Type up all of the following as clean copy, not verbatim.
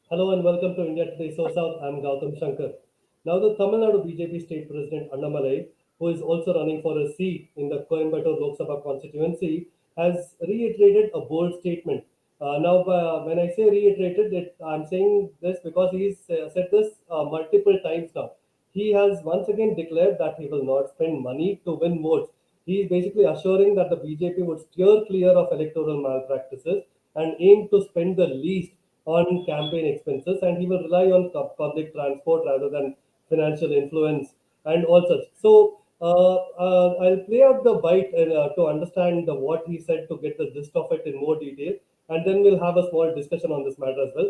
Hello and welcome to India Today SoSouth. I'm Gautam Shankar. Now, the Tamil Nadu BJP State President Annamalai, who is also running for a seat in the Coimbatore Lok Sabha constituency, has reiterated a bold statement. When I say reiterated, I'm saying this because he's said this multiple times now. He has once again declared that he will not spend money to win votes. He is basically assuring that the BJP would steer clear of electoral malpractices and aim to spend the least on campaign expenses, and he will rely on public transport rather than financial influence and all such. So I'll play out the bite to understand what he said to get the gist of it in more detail, and then we'll have a small discussion on this matter as well.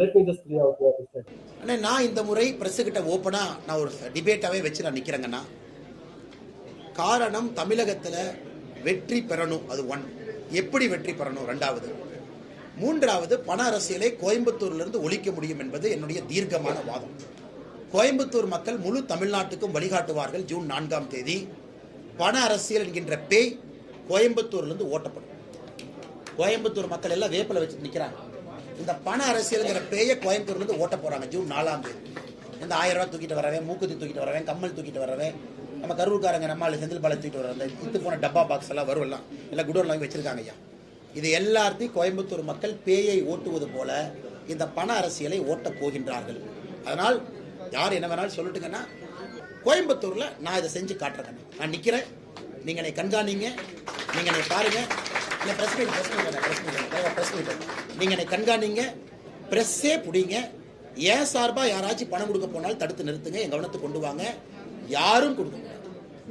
Let me just play out what he said. அண்ணே, நான் இந்த முறை பிரஸ்ஸுக்கிட்ட ஓப்பனாக நான் ஒரு டிபேட்டாகவே வச்சு நான் நிற்கிறேங்கண்ணா. காரணம், தமிழகத்தில் வெற்றி பெறணும், அது ஒன். எப்படி வெற்றி பெறணும், ரெண்டாவது. மூன்றாவது, பண அரசியலை கோயம்புத்தூரிலிருந்து ஒழிக்க முடியும் என்பது என்னுடைய தீர்க்கமான வாதம். கோயம்புத்தூர் மக்கள் முழு தமிழ்நாட்டுக்கும் வழிகாட்டுவார்கள். ஜூன் 4ஆம் தேதி பண அரசியல் என்கின்ற பேய் கோயம்புத்தூர்லேருந்து ஓட்டப்படும். கோயம்புத்தூர் மக்கள் எல்லாம் வேப்பில வச்சுட்டு நிற்கிறாங்க. இந்த பண அரசியல்ங்கிற பேயை கோயம்புத்தூர்லேருந்து ஓட்ட போகிறாங்க ஜூன் 4ஆம் தேதி. இந்த 1000 ரூபா தூக்கிட்டு வரவேன், மூக்குத்தி தூக்கிட்டு வரவேன், கம்மல் தூக்கிட்டு வரவேன், நம்ம கரூர்காரங்க நம்மால் செந்தில் பாலை தூக்கிட்டு வர அந்த இத்து போன டப்பா பாக்ஸ் எல்லாம் வரும், எல்லாம் குடோன்ல வச்சிருக்காங்க ஐயா. இது எல்லாத்தையும் கோயம்புத்தூர் மக்கள் பேயை ஓட்டுவது போல இந்த பண அரசியலை ஓட்டப் போகின்றார்கள். அதனால் யார் என்ன வேணாலும் சொல்லட்டுங்கன்னா, கோயம்புத்தூர்ல நான் இதை செஞ்சு காட்டுறேன். நான் நிற்கிறேன், நீங்க என்னை கண்காணிங்க, நீங்க என்னை பாருங்க. நீங்க என்னை கண்காணிங்க, பிரஸ்ஸே பிடிங்க. ஏன் சார்பா யாராச்சும் பணம் கொடுக்க போனாலும் தடுத்து நிறுத்துங்க, என் கவனத்துக்கு கொண்டு வாங்க. யாரும் கொடுக்க,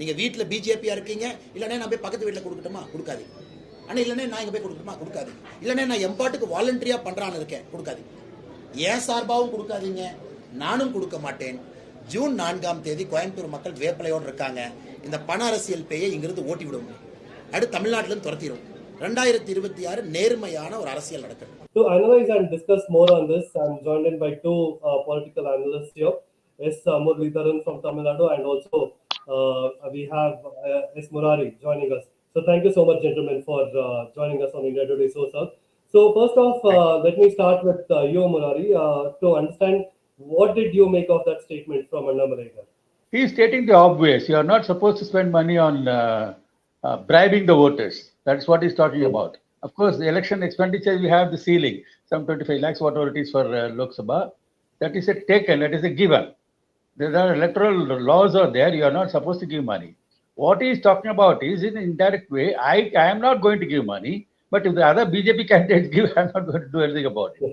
நீங்க வீட்டில் பிஜேபியா இருக்கீங்க, இல்லைன்னா நான் போய் பக்கத்து வீட்டில் கொடுக்கட்டுமா, கொடுக்காதீங்க. ஆனால் இல்லைன்னா நான் இங்கே போய் கொடுக்கணுமா, கொடுக்காதீங்க. இல்லைன்னா நான் எம்பாட்டுக்கு வாலண்டரியா பண்றான்னு இருக்கேன், கொடுக்காதீங்க. ஏன் சார்பாவும் கொடுக்காதீங்க, நானும் கொடுக்க மாட்டேன். ஜூன் 4ஆம் தேதி கோயம்புத்தூர் மக்கள் வேப்பலையோடு இருக்காங்க. இந்த பண அரசியல் பேயை இங்கிருந்து ஓட்டி விடுவோம், அடுத்து தமிழ்நாட்டிலும் துரத்திடும். 2026 நேர்மையான ஒரு அரசியல் நடக்கும். To analyze and discuss more on this, I'm joined in by two political analysts here. S. Muralidharan from Tamil Nadu, and also we have S. Murari joining us. So thank you so much, gentlemen, for joining us on India Today SoSouth. So first off, let me start with you, Murari, to understand what did you make of that statement from Annamalai? He is stating the obvious. You are not supposed to spend money on bribing the voters. That's what he's talking about. Of course, the election expenditure, we have the ceiling, some 25 lakhs, whatever it is for Lok Sabha. That is a taken, that is a given. There are electoral laws are there. You are not supposed to give money. What he is talking about is, in an indirect way, I am not going to give money, but if the other BJP candidates give, I am not going to do anything about it.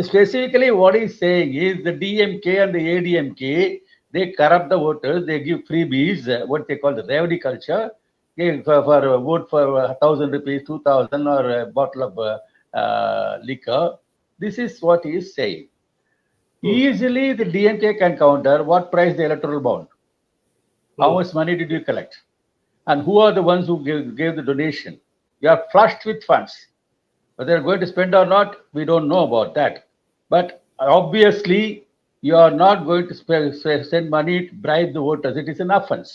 Specifically, what he is saying is the DMK and the ADMK, they corrupt the voters, they give freebies, what they call the revdi culture, for a vote for 1,000 rupees, 2,000, or a bottle of liquor. This is what he is saying. Easily, the DMK can counter what price the electoral bond. How much money did you collect? And who are the ones who gave the donation? You are flushed with funds. Whether they are going to spend or not, we don't know about that. But obviously, you are not going to send money to bribe the voters. It is an offense.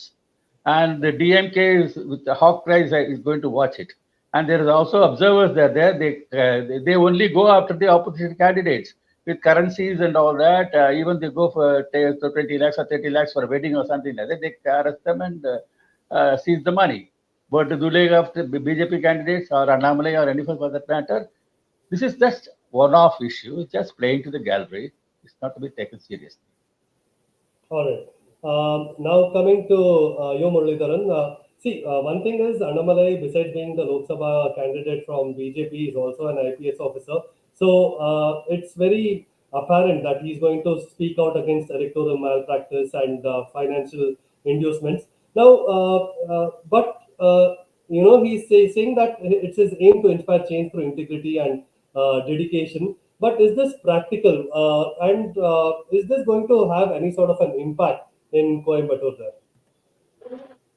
And the DMK is, with the hawk price, is going to watch it. And there is also observers that are there. They only go after the opposition candidates with currencies and all that. Even they go for 20 lakhs or 30 lakhs for a wedding or something like that. They arrest them and seize the money. But the Duleg of the BJP candidates or Annamalai or anyone for that matter, this is just one-off issue. It's just playing to the gallery. It's not to be taken seriously. All right. Now coming to you, Muralidharan. One thing is Annamalai, besides being the Lok Sabha candidate from BJP, is also an IPS officer. So it's very apparent that he's going to speak out against electoral malpractice and financial inducements. Now, he's saying that it's his aim to inspire change through integrity and dedication. But is this practical? And is this going to have any sort of an impact in Coimbatore there?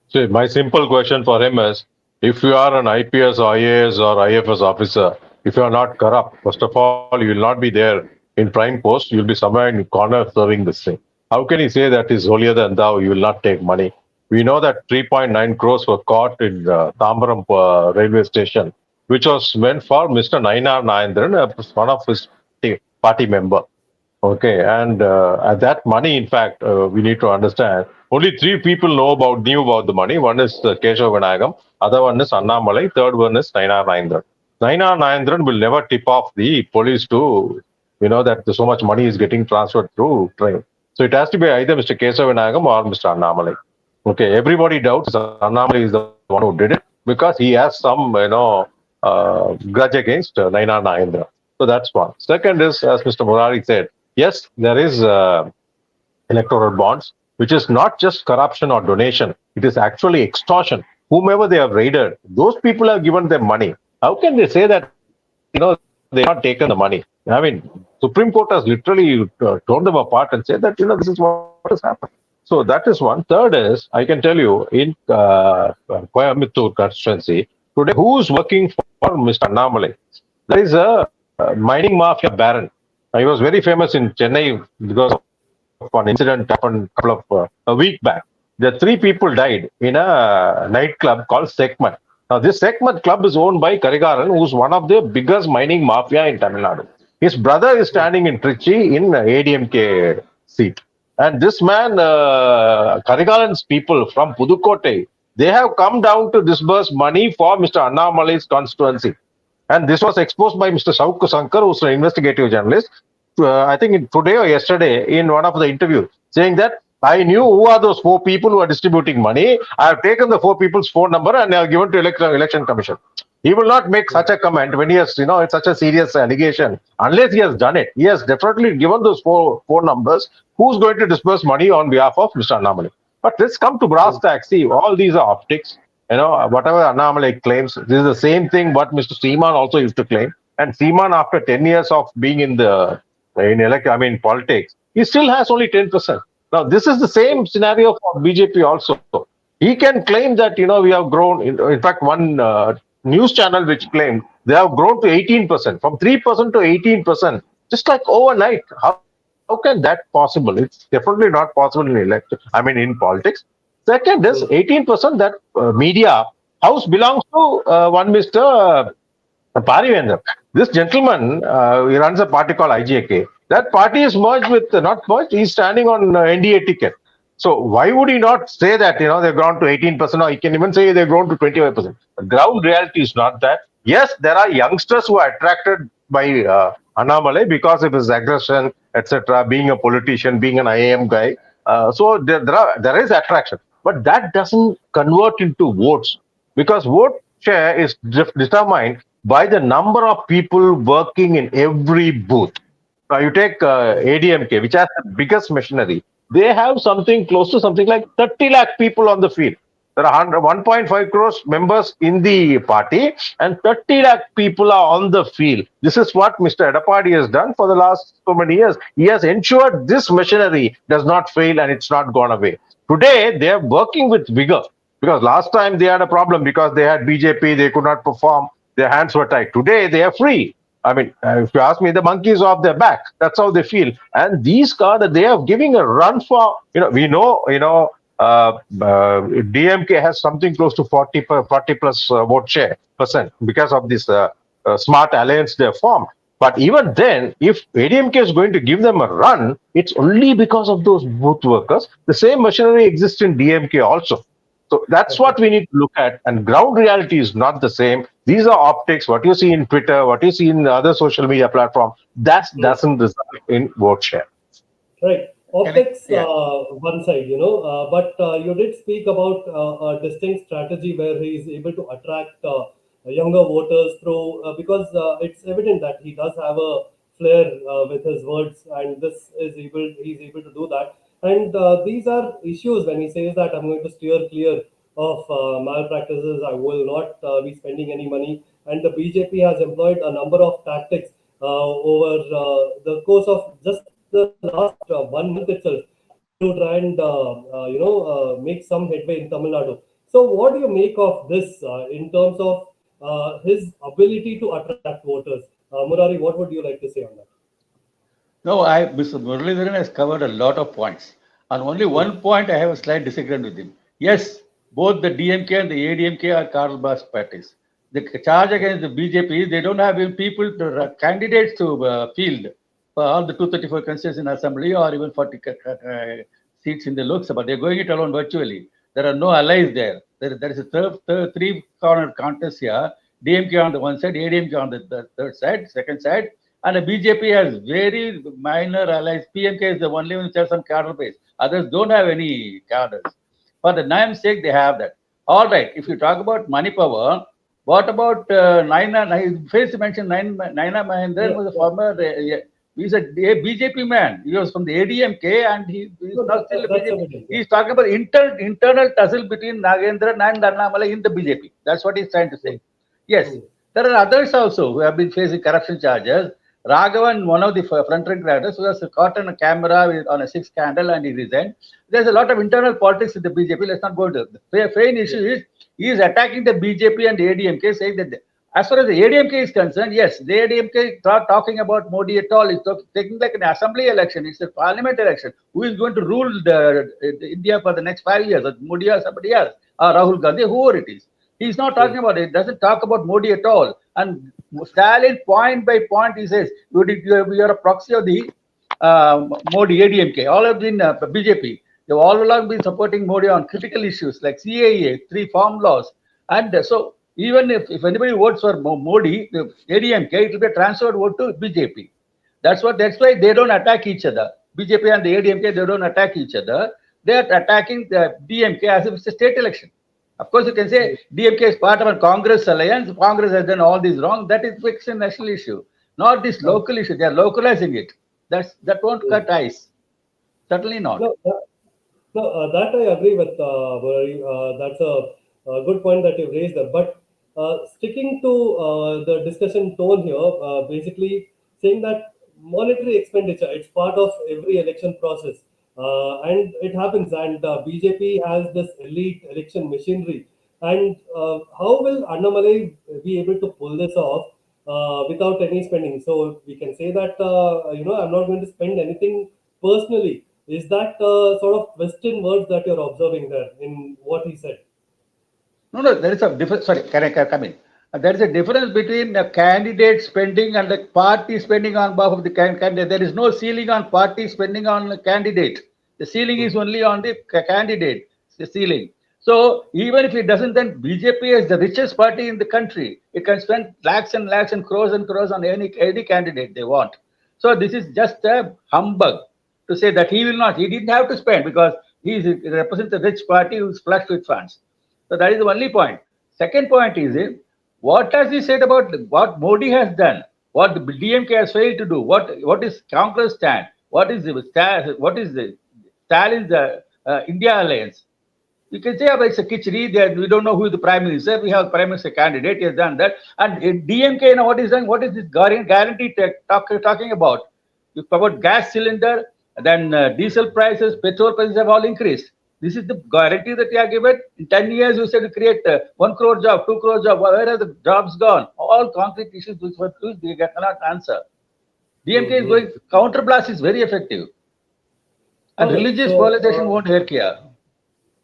See, my simple question for him is, if you are an IPS, IAS or IFS officer, if you are not corrupt, first of all, you will not be there in prime post. You will be somewhere in the corner serving this thing. How can he say that is holier than thou? You will not take money. We know that 3.9 crores were caught in Tambaram railway station, which was meant for Mr. Nainar Nayendran, one of his party member. Okay, and that money, in fact, we need to understand. Only three people knew about the money. One is Keshav Vinayagam, other one is Annamalai, third one is Nainar Nayendran. Nainar Nayendran will never tip off the police to, that so much money is getting transferred through train. So it has to be either Mr. Keshav Vinayagam or Mr. Annamalai. Okay, everybody doubts Annamalai is the one who did it because he has some, grudge against Nainar Nayendran. So that's one. Second is, as Mr. Murari said, yes, there is electoral bonds, which is not just corruption or donation. It is actually extortion. Whomever they have raided, those people have given them money. How can they say that, they have not taken the money? I mean, Supreme Court has literally torn them apart and said that, this is what has happened. So that is one. Third is, I can tell you, in Coimbatore constituency, today, who's working for Mr. Annamalai? There is a mining mafia baron. He was very famous in Chennai because of an incident happened a couple of a week back. The three people died in a nightclub called Sekman. Now, this Sekman club is owned by Karigaran, who's one of the biggest mining mafia in Tamil Nadu. His brother is standing in Trichy in ADMK seat. And this man, Karigaran's people from Pudukkottai, they have come down to disburse money for Mr. Annamalai's constituency. And this was exposed by Mr. Saukku Sankar, who's an investigative journalist, I think today or yesterday in one of the interviews, saying that I knew who are those four people who are distributing money. I have taken the four people's phone number and I have given to election commission. He will not make such a comment when he has, it's such a serious allegation, unless he has done it. He has definitely given those four numbers. Who's going to disburse money on behalf of Mr. Annamalai? But let's come to brass tacks. See, all these are optics. Whatever Annamalai claims, this is the same thing what Mr. Seaman also used to claim. And Seaman, after 10 years of being in politics, he still has only 10%. Now, this is the same scenario for BJP also. He can claim that, we have grown. In fact, one news channel which claimed they have grown to 18%, from 3% to 18%, just like overnight. How can that possible? It's definitely not possible in politics. Second is 18% that media house belongs to one Mr. Parivendra. This gentleman, he runs a party called IJK. That party is merged with, not merged, he's standing on NDA ticket. So why would he not say that, they've grown to 18%, or he can even say they've grown to 25%. The ground reality is not that. Yes, there are youngsters who are attracted by Annamalai because of his aggression, etc., being a politician, being an IAM guy. So there is attraction. But that doesn't convert into votes, because vote share is determined by the number of people working in every booth. Now you take ADMK, which has the biggest machinery. They have something close to something like 30 lakh people on the field. There are 1.5 crores members in the party and 30 lakh people are on the field. This is what Mr. Edapadi has done for the last so many years. He has ensured this machinery does not fail and it's not gone away. Today, they are working with vigor, because last time they had a problem because they had BJP, they could not perform, their hands were tied. Today, they are free. If you ask me, the monkeys are off their back. That's how they feel. And these cards, they are giving a run for, we know, DMK has something close to 40 plus vote share percent because of this smart alliance they have formed. But even then, if ADMK is going to give them a run, it's only because of those booth workers. The same machinery exists in DMK also. So that's what we need to look at. And ground reality is not the same. These are optics. What you see in Twitter, what you see in other social media platforms, that doesn't result in vote share. Right. Optics, one side, but you did speak about a distinct strategy where he is able to attract younger voters through, because it's evident that he does have a flair with his words, and he's able to do that. And these are issues when he says that I'm going to steer clear of malpractices, I will not be spending any money. And the BJP has employed a number of tactics over the course of just the last 1 month itself to try and make some headway in Tamil Nadu. So, what do you make of this in terms of his ability to attract voters? Murari, what would you like to say on that? No, Mr. Muralidharan has covered a lot of points. On only one point, I have a slight disagreement with him. Yes, both the DMK and the ADMK are Karl Marx parties. The charge against the BJP is they don't have people, candidates to field. for all the 234 constituencies in Assembly or even 40 seats in the Lok Sabha. They're going it alone virtually. There are no allies there. There is a three-corner contest here. DMK on the one side, ADMK on the third side, second side, and the BJP has very minor allies. PMK is the only one which has some cadre base. Others don't have any cadres. For the name's sake, they have that. All right, if you talk about money power, what about Naina? First, you mentioned Naina Mahendran was a former. He's a BJP man. He was from the ADMK, and he's not still a BJP. He's talking about internal tussle between Nagendran and Annamalai in the BJP. That's what he's trying to say. Yes, there are others also who have been facing corruption charges. Raghavan, one of the front-rank writers, who was caught on a camera on a sex scandal and he resigned. There's a lot of internal politics in the BJP. Let's not go into it. The main issue is he is attacking the BJP and the ADMK, saying that as far as the ADMK is concerned, yes, the ADMK is not talking about Modi at all. It's taking like an assembly election. It's a parliament election. Who is going to rule India for the next 5 years? Modi or somebody else? Or Rahul Gandhi, whoever it is. He's not talking about it. Doesn't talk about Modi at all. And Stalin, point by point, he says, you are a proxy of the Modi, ADMK. All have been BJP. They've all along been supporting Modi on critical issues like CAA, 3 farm laws. And so even if anybody votes for Modi, ADMK, it will be a transferred vote to BJP. That's why they don't attack each other. BJP and the ADMK, they don't attack each other. They are attacking the DMK as if it's a state election. Of course, you can say DMK is part of a Congress alliance. Congress has done all this wrong. That is fixed a national issue, not this local issue. They are localizing it. That won't cut ice. Certainly not. No, that I agree with Murari. That's a good point that you raised there. But sticking to the discussion tone here, basically saying that monetary expenditure, it's part of every election process. And it happens, and BJP has this elite election machinery. And how will Annamalai be able to pull this off without any spending? So we can say that I'm not going to spend anything personally. Is that sort of Western words that you're observing there in what he said? No, there is a difference. Sorry, can I come in? There is a difference between the candidate spending and the party spending on behalf of the candidate. There is no ceiling on party spending on the candidate. The ceiling is only on the candidate, the ceiling. So even if it doesn't, then BJP is the richest party in the country. It can spend lakhs and lakhs and crores on any candidate they want. So this is just a humbug to say that he will not. He didn't have to spend because he represents a rich party who's flushed with funds. So that is the only point. Second point is, what has he said about what Modi has done? What the DMK has failed to do? What is Congress stand? What is the Stalin's India alliance? You can say it's a khichdi. We don't know who is the prime minister. We have prime minister candidate. He has done that. And DMK, what is done? What is this guarantee talking about? You about gas cylinder, then diesel prices, petrol prices have all increased. This is the guarantee that you are given. In 10 years, you said to create 1 crore job, 2 crore job. Where are the jobs gone? All concrete issues which were used, they cannot answer. DMK is going, counterblast is very effective. And religious polarization won't hurt here.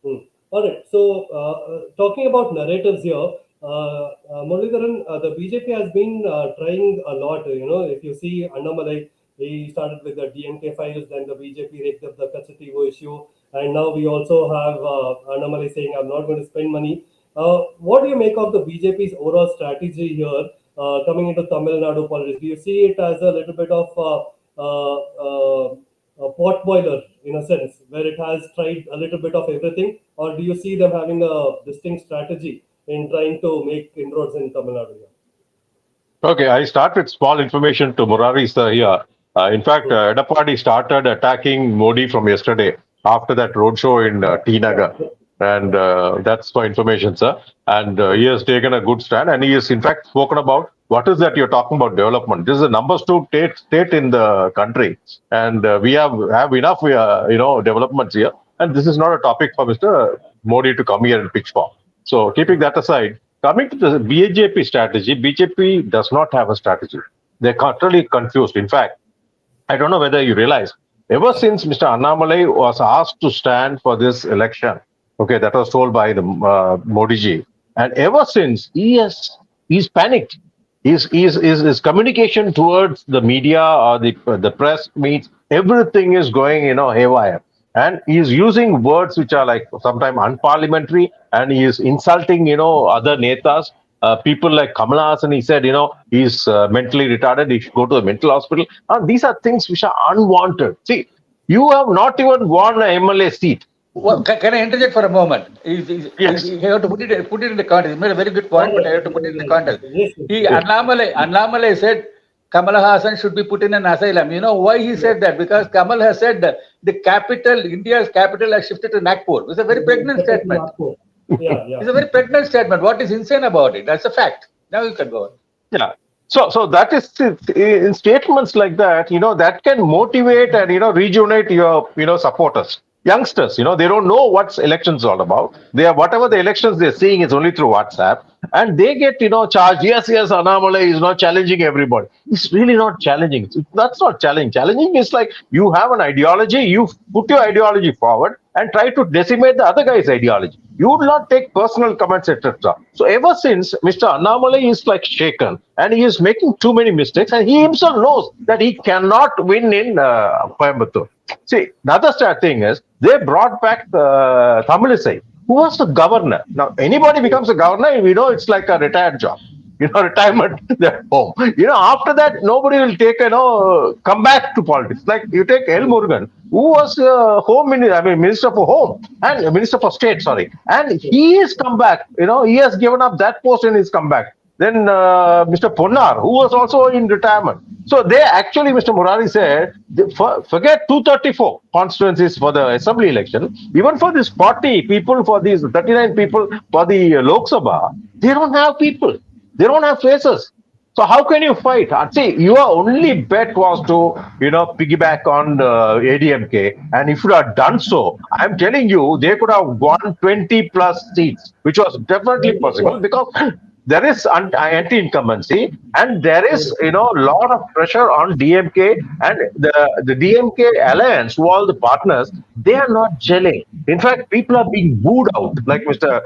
All right. So, talking about narratives here, Muralidharan, the BJP has been trying a lot. If you see Annamalai, he started with the DMK files, then the BJP raked up the Kachativo issue, and now we also have Annamalai saying, I'm not going to spend money. What do you make of the BJP's overall strategy here coming into Tamil Nadu politics? Do you see it as a little bit of a pot boiler in a sense, where it has tried a little bit of everything, or do you see them having a distinct strategy in trying to make inroads in Tamil Nadu? Okay, I start with small information to Murari sir here. In fact, Edappadi started attacking Modi from yesterday after that roadshow in T Nagar. And that's for information, sir. And he has taken a good stand, and he has in fact spoken about what is that you're talking about development. This is the number 2 state in the country, and we have enough developments here. And this is not a topic for Mr. Modi to come here and pitch for. So keeping that aside, coming to the BJP strategy, BJP does not have a strategy. They're totally confused. In fact, I don't know whether you realize, ever since Mr. Annamalai was asked to stand for this election, okay, that was told by the Modi ji, and ever since he's panicked. His communication towards the media or the press meets everything is going, haywire. And he is using words which are like sometimes unparliamentary, and he is insulting, other netas. People like Kamala Hassan, he said, he's mentally retarded. He should go to a mental hospital. And these are things which are unwanted. See, you have not even won an MLA seat. Well, can I interject for a moment? Yes. You have to put it in the context. You made a very good point, but I have to put it in the context. Yes, Annamalai said Kamal Hassan should be put in an asylum. You know why he said that? Because Kamal has said that the capital, India's capital, has shifted to Nagpur. It's a very pregnant statement. Yeah. It's a very pregnant statement. What is insane about it? That's a fact. Now you can go on. Yeah. So that is in statements like that, that can motivate and, rejuvenate your, supporters. Youngsters, they don't know what's elections all about. Whatever the elections they're seeing is only through WhatsApp, and they get, charged. Yes, Annamalai is not challenging everybody. It's really not challenging. That's not challenging. Challenging is like you have an ideology, you put your ideology forward and try to decimate the other guy's ideology. You would not take personal comments, etc. So ever since Mr. Annamalai is like shaken, and he is making too many mistakes, and he himself knows that he cannot win in Coimbatore. See, another sad thing is they brought back Tamilisai, who was the governor. Now, anybody becomes a governor, we know it's like a retired job. Retirement, they're home. After that, nobody will take, come back to politics. Like you take L. Murugan, who was Minister for Home and Minister for State, sorry. And he has come back, he has given up that post and he's come back. Then Mr. Ponnar, who was also in retirement. So they actually, Mr. Murari said, forget 234 constituencies for the assembly election. Even for these 40 people, for these 39 people for the Lok Sabha, they don't have people. They don't have faces. So how can you fight? See, your only bet was to, piggyback on ADMK. And if you had done so, I'm telling you, they could have won 20 plus seats, which was definitely possible because there is anti-incumbency and there is, a lot of pressure on DMK, and the DMK alliance, who all the partners, they are not gelling. In fact, people are being booed out, like Mr.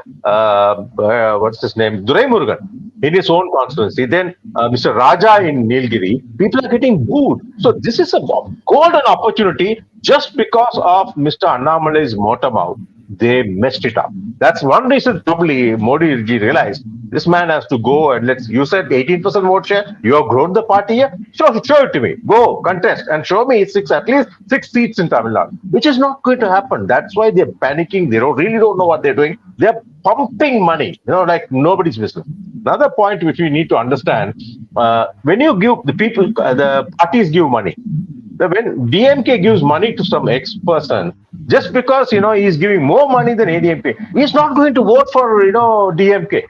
What's his name? Durai Murugan in his own constituency. Then Mr. Raja in Nilgiri, people are getting booed. So this is a golden opportunity just because of Mr. Annamalai's motor mouth. They messed it up. That's one reason probably Modi ji realized this man has to go and you said 18% vote share. You have grown the party here. Show it to me. Go contest and show me at least six seats in Tamil Nadu, which is not going to happen. That's why they're panicking. They really don't know what they're doing. They're pumping money, like nobody's business. Another point which we need to understand, when you give the people, the parties give money. When DMK gives money to some ex-person, just because, he's giving more money than ADMK, he's not going to vote for, DMK.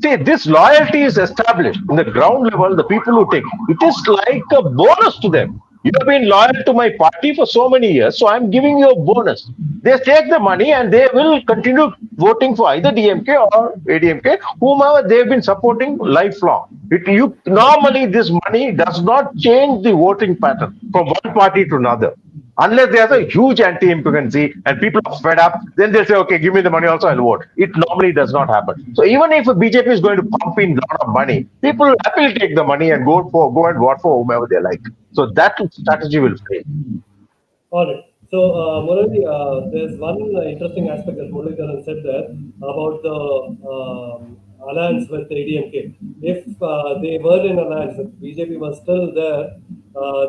See, this loyalty is established in the ground level, the people who take. It is like a bonus to them. You have been loyal to my party for so many years, so I'm giving you a bonus. They take the money and they will continue voting for either DMK or ADMK, whomever they've been supporting lifelong. Normally, this money does not change the voting pattern from one party to another. Unless there's a huge anti-incumbency and people are fed up, then they'll say, okay, give me the money also, I'll vote. It normally does not happen. So even if a BJP is going to pump in a lot of money, people will happily take the money and go and vote for whomever they like. So that strategy will fail. All right. So, Murali, there's one interesting aspect that Muralidharan said there about the alliance with ADMK. If they were in alliance, if BJP was still there,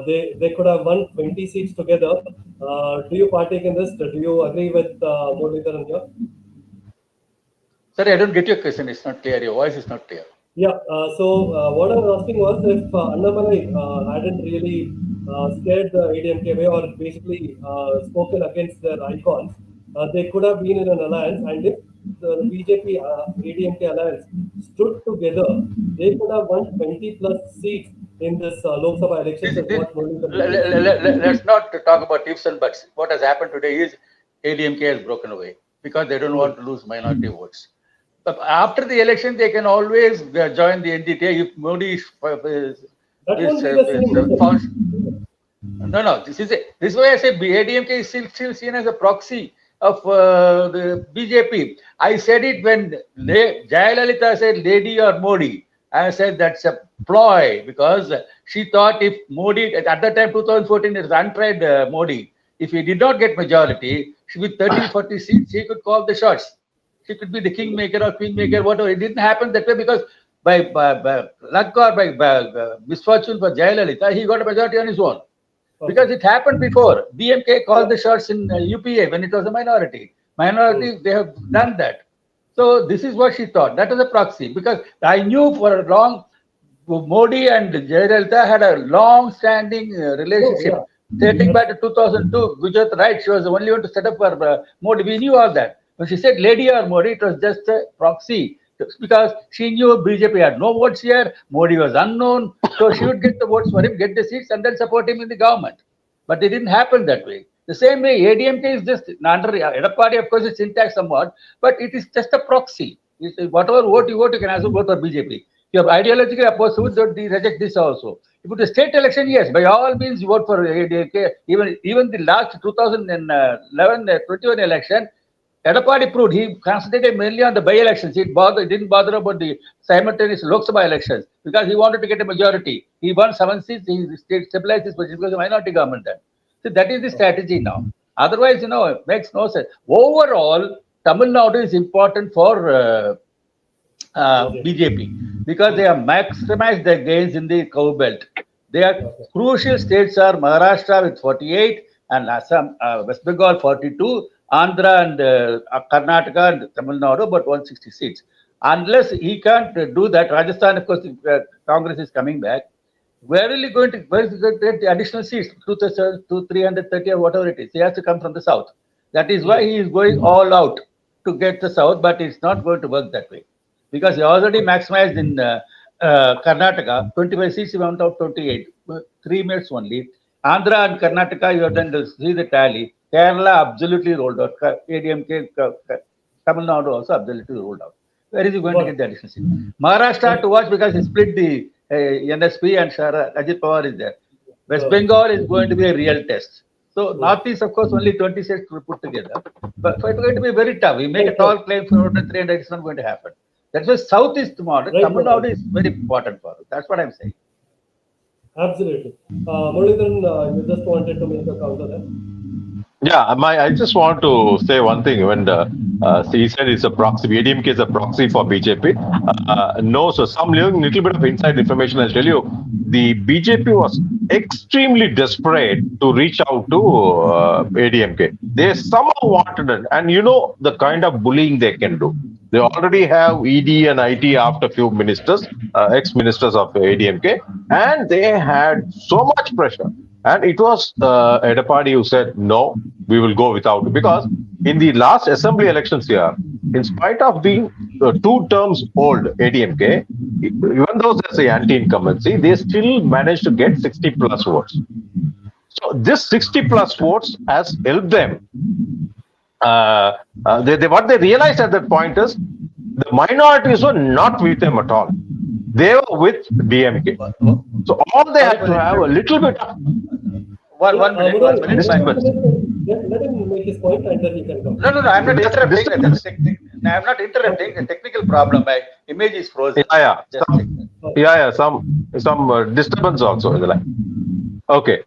they could have won 20 seats together. Do you partake in this? Do you agree with Muralidharan here? Sorry, I don't get your question. It's not clear. Your voice is not clear. Yeah. So what I was asking was if Annamalai hadn't really scared the ADMK away or basically spoken against their icons, they could have been in an alliance, and if the BJP ADMK alliance stood together, they could have won 20 plus seats in this Lok Sabha elections. Let's not talk about ifs and buts. What has happened today is ADMK has broken away because they don't want to lose minority votes. But after the election, they can always join the NDTA if Modi is No. This is why I say ADMK is still seen as a proxy of the BJP. I said it when Jayalalitha said lady or Modi. I said that's a ploy because she thought if Modi, at that time 2014, it was untried Modi. If he did not get majority, with 30, 40 seats, he could call the shots. She could be the kingmaker or queenmaker, whatever. It didn't happen that way because by luck or by misfortune for Jayalalitha, he got a majority on his own. Because it happened before. DMK called the shots in UPA when it was a minority. Minority, they have done that. So this is what she thought. That was a proxy. Because I knew for a long, Modi and Jayalalitha had a long-standing relationship. Dating back to 2002, Gujarat, right? She was the only one to set up for Modi. We knew all that. When she said lady or Modi, it was just a proxy. Because she knew BJP had no votes here, Modi was unknown, so she would get the votes for him, get the seats, and then support him in the government. But it didn't happen that way. The same way, ADMK is just under Edappadi, of course, it's intact somewhat, but it is just a proxy. Whatever vote, you can also vote for BJP. You have ideologically opposed to it, they reject this also. If it is state election, yes, by all means, you vote for ADMK. Even the last 2011 21 election, Edappadi proved he concentrated mainly on the by-elections. He didn't bother about the simultaneous Lok Sabha elections because he wanted to get a majority. He won 7 seats. He stabilized his position because of minority government then. So that is the strategy now. Otherwise, it makes no sense. Overall, Tamil Nadu is important for BJP because they have maximized their gains in the cow belt. Their crucial states are Maharashtra with 48 and Assam, West Bengal 42. Andhra and Karnataka and Tamil Nadu, about 160 seats. Unless he can't do that, Rajasthan, of course, Congress is coming back. Where is he going to get the additional seats? 330 or whatever it is. He has to come from the south. That is why he is going all out to get the south, but it's not going to work that way. Because he already maximized in Karnataka, 25 seats, he went out 28. 3 minutes only. Andhra and Karnataka, you have done to see the tally. Kerala absolutely rolled out. ADMK, Tamil Nadu also absolutely rolled out. Where is he going to get the additional seat? Maharashtra to watch because he split the NSP and Ajit Pawar is there. West Bengal is going to be a real test. So Northeast, of course, only 20 seats to put together. But it's going to be very tough. We make a tall claim for 300, it's not going to happen. That's why South is tomorrow. Tamil Nadu is very important for us. That's what I'm saying. Absolutely. Muralidharan, you just wanted to make a counter there. Yeah, I just want to say one thing. When he said it's a proxy, ADMK is a proxy for BJP. No, so some little bit of inside information I'll tell you. The BJP was extremely desperate to reach out to ADMK. They somehow wanted it, and the kind of bullying they can do. They already have ED and IT after few ministers, ex-ministers of ADMK, and they had so much pressure. And it was Edappadi who said, no, we will go without it. Because in the last assembly elections here, in spite of being 2 terms old ADMK, even though there's an anti-incumbency, they still managed to get 60 plus votes. So this 60 plus votes has helped them. What they realized at that point is the minorities were not with them at all. They were with DMK. So all they had to have a little bit of... One minute. Let him make his point and then he can come. No, I'm not interrupting. I'm not interrupting. A technical problem. My image is frozen. Yeah. Some disturbance also in the line. Okay.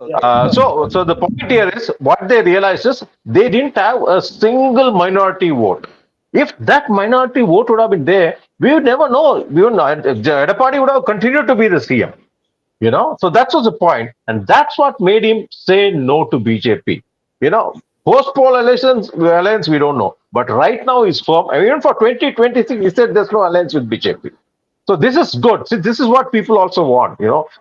So the point here is what they realized is they didn't have a single minority vote. If that minority vote would have been there, we would never know. Edappadi would have continued to be the CM. So that was the point, and that's what made him say no to BJP. Post-poll alliance, we don't know, but right now he's firm. Even for 2026, he said there's no alliance with BJP. So this is good. See, this is what people also want.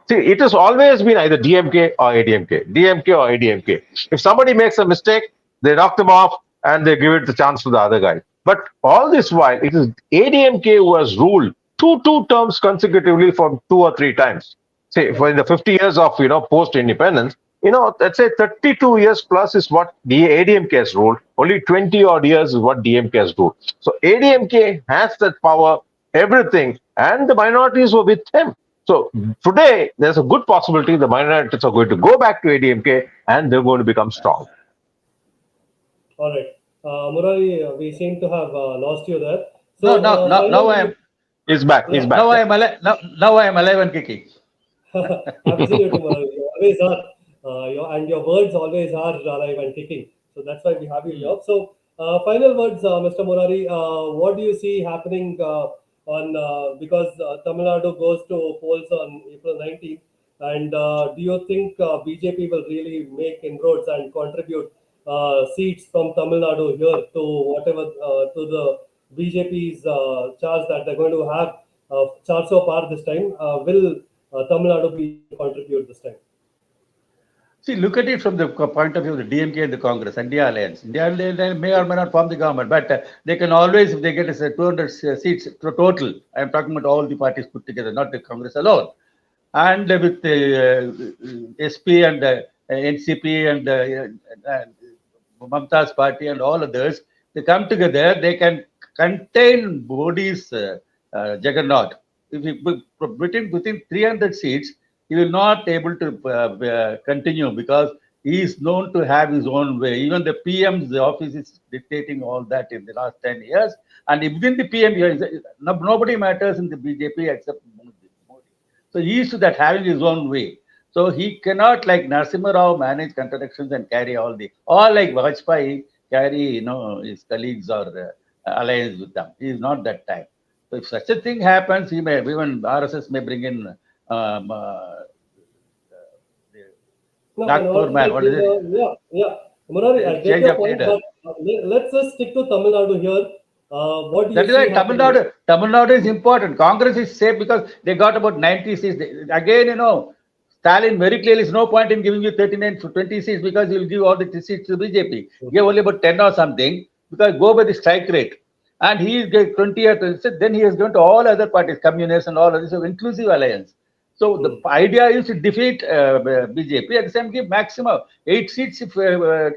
See, it has always been either DMK or ADMK, DMK or ADMK. If somebody makes a mistake, they knock them off and they give it the chance to the other guy. But all this while, it is ADMK who has ruled two terms consecutively for 2 or 3 times. Say, for in the 50 years of post-independence, let's say 32 years plus is what the ADMK has ruled. Only 20 odd years is what DMK has ruled. So ADMK has that power, everything, and the minorities were with him. So today, there's a good possibility the minorities are going to go back to ADMK and they're going to become strong. All right. Murali, we seem to have lost you there. So, now He's back. He's Yeah. back. Now I am alive. Now I am alive and kicking. Absolutely, Murari. You always are. And your words always are alive and kicking. So that's why we have you here. So, final words, Mr. Murari. What do you see happening because Tamil Nadu goes to polls on April 19th? And do you think BJP will really make inroads and contribute seats from Tamil Nadu here to whatever to the BJP's charge that they're going to have charge so far this time? Will Tamil Nadu be contribute this time? See, look at it from the point of view of the DMK and the Congress, India Alliance. India Alliance may or may not form the government, but they can always, if they get 200 seats total, I am talking about all the parties put together, not the Congress alone. And with the SP and NCP and Mamta's party and all others, they come together, they can contain Modi's juggernaut. If you within 300 seats, he will not able to continue because he is known to have his own way. Even the PM's office is dictating all that in the last 10 years. And within the PM, nobody matters in the BJP except Modi. So he is to that having his own way. So he cannot, like Narasimha Rao, manage contradictions and carry all like Vajpayee carry, his colleagues or alliance with them. He is not that type. So if such a thing happens, he may, even RSS may bring in Nagpur man. What is it? Yeah. Murari, I get Change your of point, leader. but let's just stick to Tamil Nadu here. What do you That is see why happening? Tamil Nadu is important. Congress is safe because they got about 90 seats. Again, Stalin very clearly is no point in giving you 39 to 20 seats because you will give all the seats to BJP. Give only about 10 or something because go by the strike rate. And he is getting 20 or 26. Then he has gone to all other parties, communists and all others, so inclusive alliance. So the idea is to defeat BJP at the same time, maximum 8 seats if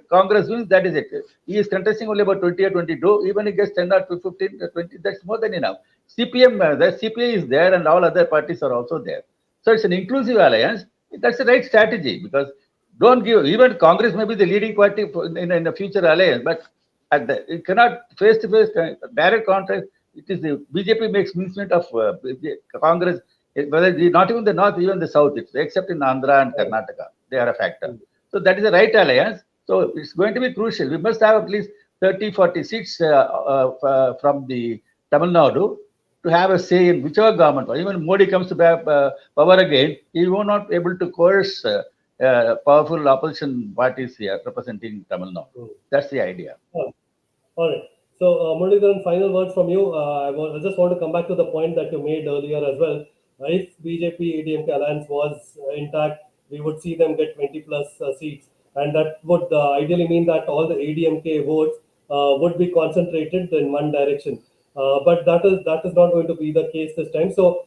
Congress wins, that is it. He is contesting only about 20 or 22. Even if he gets 10 or 15 or 20, that's more than enough. CPM, the CPA is there and all other parties are also there. So it's an inclusive alliance. That's the right strategy because don't give, even Congress may be the leading party in the future alliance, but it cannot face-to-face direct contrast. It is the BJP makes mincemeat of Congress. Whether not even the north, even the south, except in Andhra and Karnataka, they are a factor. So that is the right alliance. So it's going to be crucial. We must have at least 30, 40 seats from the Tamil Nadu to have a say in whichever government. Even Modi comes to power again, he will not be able to coerce powerful opposition parties here representing Tamil Nadu. That's the idea. All right. So, Muralidharan, final words from you. I just want to come back to the point that you made earlier as well. If BJP ADMK alliance was intact, we would see them get 20 plus seats, and that would ideally mean that all the ADMK votes would be concentrated in one direction. But that is not going to be the case this time. So,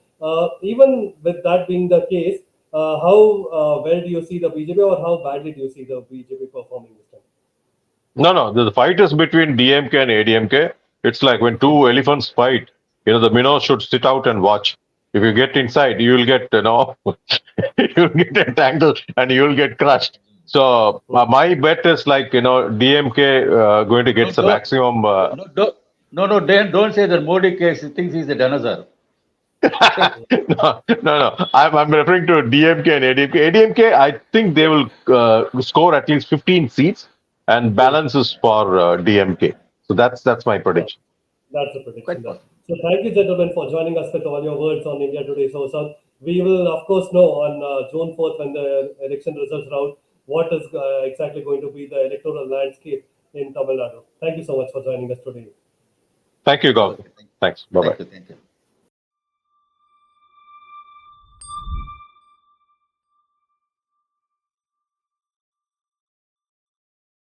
even with that being the case, how well do you see the BJP, or how badly do you see the BJP performing this time? No. The fight is between DMK and ADMK. It's like when two elephants fight. The minnows should sit out and watch. If you get inside, you will get, you'll get entangled and you'll get crushed. So my bet is like, DMK going to get the maximum. No, don't say that Modi case thinks he's a dinosaur. No. I'm referring to DMK and ADMK. ADMK, I think they will score at least 15 seats and balances for DMK. So that's my prediction. That's the prediction. So thank you, gentlemen, for joining us with all your words on India Today SoSouth. We will, of course, know on June 4th when the election results are out what is exactly going to be the electoral landscape in Tamil Nadu. Thank you so much for joining us today. Thank you, Gautam. Thanks. Bye-bye. Thank you.